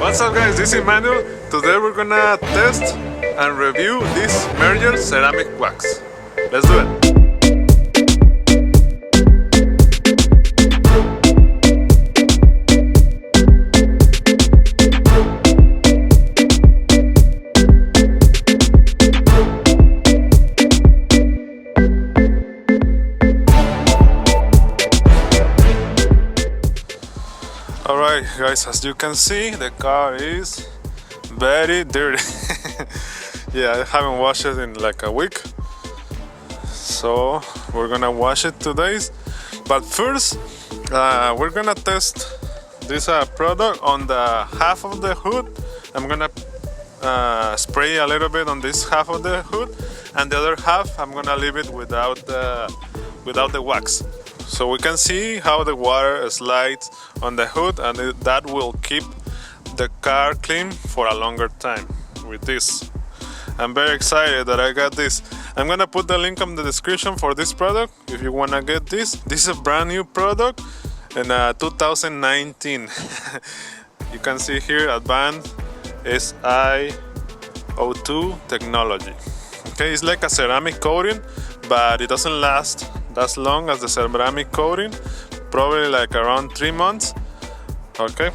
What's up guys, this is Emmanuel. Today we're gonna test and review this Meguiar ceramic wax. Let's do it. Alright guys, as you can see, the car is very dirty. Yeah, I haven't washed it in like a week, so we're gonna wash it today. But first, we're gonna test this product on the half of the hood. I'm gonna spray a little bit on this half of the hood, and the other half I'm gonna leave it without the wax. So we can see how the water slides on the hood, and that will keep the car clean for a longer time with this. I'm very excited that I got this. I'm gonna put the link in the description for this product if you wanna get this. This is a brand new product in 2019. You can see here advanced SiO2 technology. Okay, it's like a ceramic coating, but it doesn't last as long as the ceramic coating, probably like around 3 months. Okay,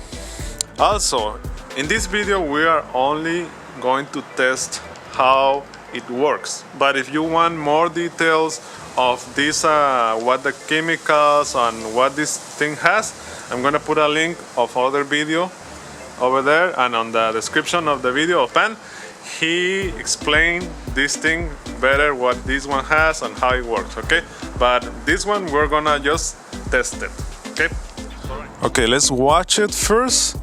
also in this video we are only going to test how it works, but if you want more details of this, what the chemicals and what this thing has, I'm gonna put a link of other video over there, and on the description of the video of Pan, he explained this thing better, what this one has and how it works. Okay, but this one we're gonna just test it. Okay, okay, let's wash it first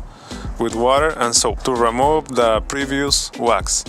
with water and soap to remove the previous wax.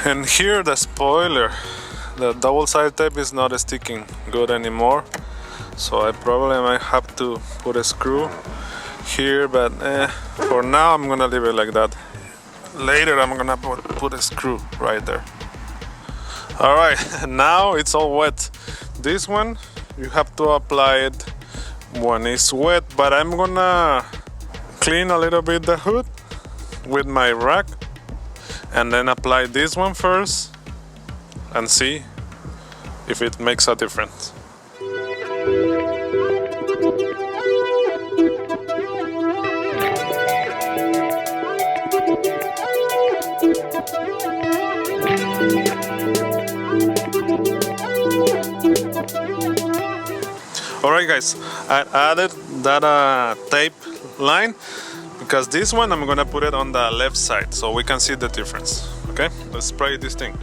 And here the spoiler, the double-sided tape is not sticking good anymore, so I probably might have to put a screw here, but for now I'm gonna leave it like that. Later I'm gonna put a screw right there. Alright, now it's all wet. This one you have to apply it when it's wet, but I'm gonna clean a little bit the hood with my rag and then apply this one first and see if it makes a difference. Alright guys, I added that tape line because this one I'm gonna put it on the left side so we can see the difference. Okay, let's spray this thing.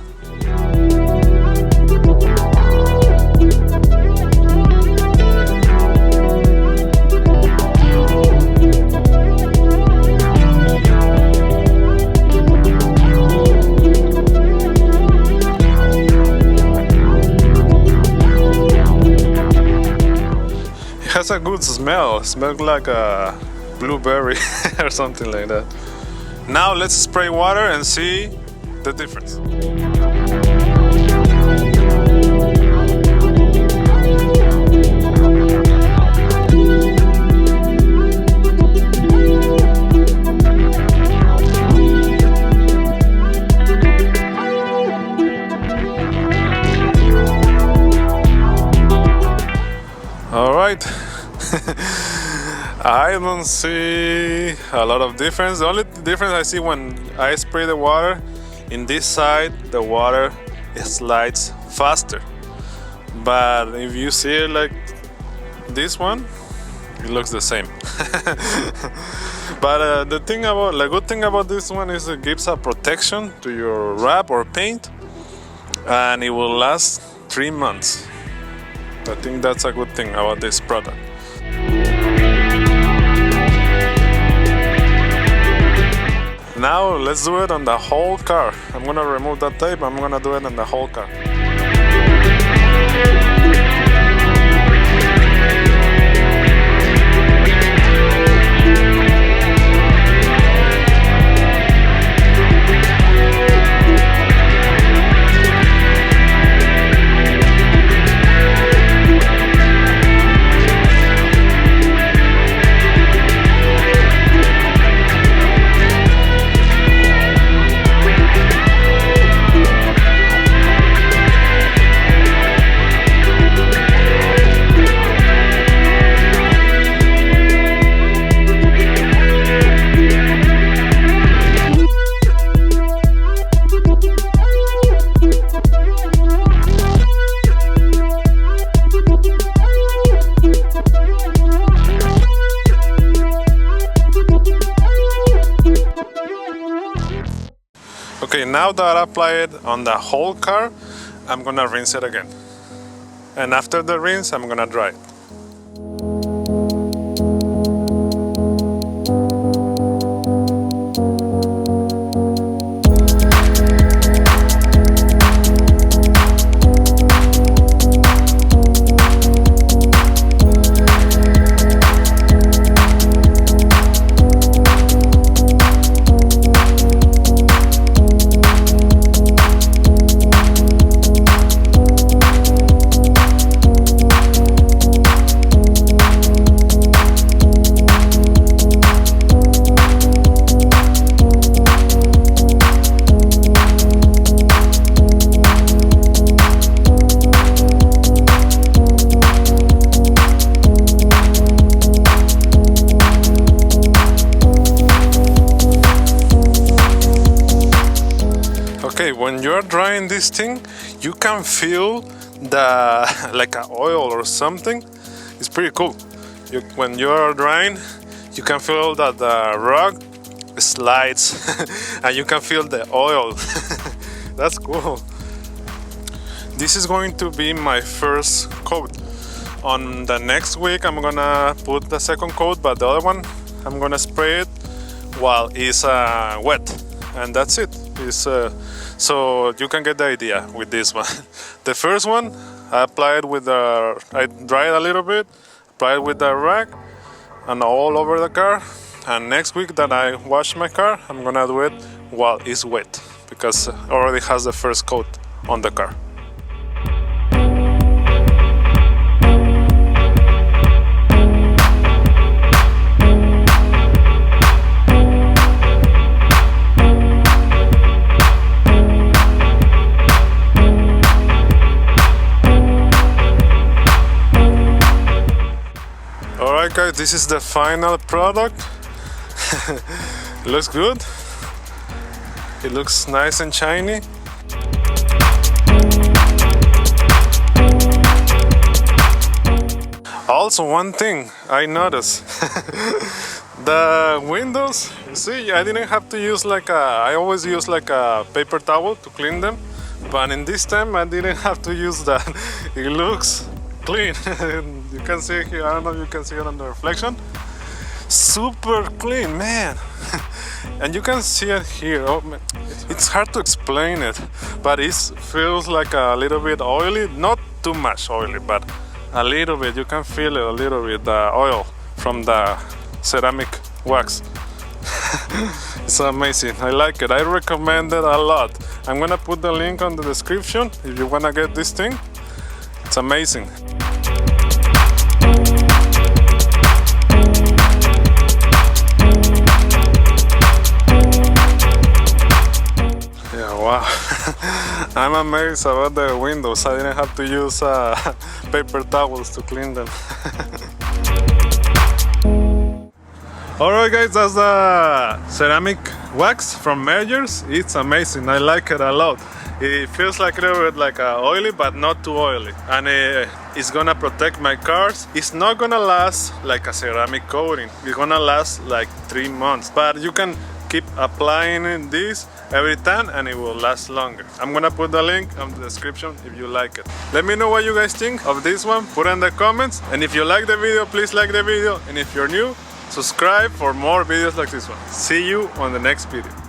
It has a good smell. It smells like a blueberry or something like that. Now let's spray water and see the difference. All right. I don't see a lot of difference. The only difference I see when I spray the water, in this side the water slides faster. But if you see it like this one, it looks the same. But the good thing about this one is it gives a protection to your wrap or paint, and it will last 3 months. I think that's a good thing about this product. Now let's do it on the whole car. I'm gonna remove that tape. I'm gonna do it on the whole car. Okay, now that I apply it on the whole car, I'm gonna rinse it again. And after the rinse, I'm gonna dry it. Okay, when you're drying this thing, you can feel the like an oil or something. It's pretty cool. When you're drying, you can feel that the rug slides and you can feel the oil. That's cool. This is going to be my first coat. On the next week, I'm gonna put the second coat, but the other one, I'm gonna spray it while it's wet, and that's it. So you can get the idea with this one. The first one, I applied with I dried a little bit, applied with the rag, and all over the car. And next week that I wash my car, I'm gonna do it while it's wet, because it already has the first coat on the car. Alright guys, this is the final product. It looks good. It looks nice and shiny. Also, one thing I noticed. The windows, see, I didn't have to use I always use like a paper towel to clean them, but in this time I didn't have to use that. It looks clean. You can see it here, I don't know if you can see it on the reflection. Super clean, man. And you can see it here. Oh, man. It's hard to explain it, but it feels like a little bit oily, not too much oily, but a little bit. You can feel it a little bit, the oil from the ceramic wax. It's amazing. I like it. I recommend it a lot. I'm gonna put the link on the description if you wanna get this thing. It's amazing. Yeah, wow. I'm amazed about the windows. I didn't have to use paper towels to clean them. Alright guys, that's the ceramic wax from Meguiar's. It's amazing, I like it a lot. It feels like a little bit like oily, but not too oily. And it's gonna protect my cars. It's not gonna last like a ceramic coating. It's gonna last like 3 months. But you can keep applying this every time and it will last longer. I'm gonna put the link on the description if you like it. Let me know what you guys think of this one. Put in the comments. And if you like the video, please like the video. And if you're new, subscribe for more videos like this one. See you on the next video.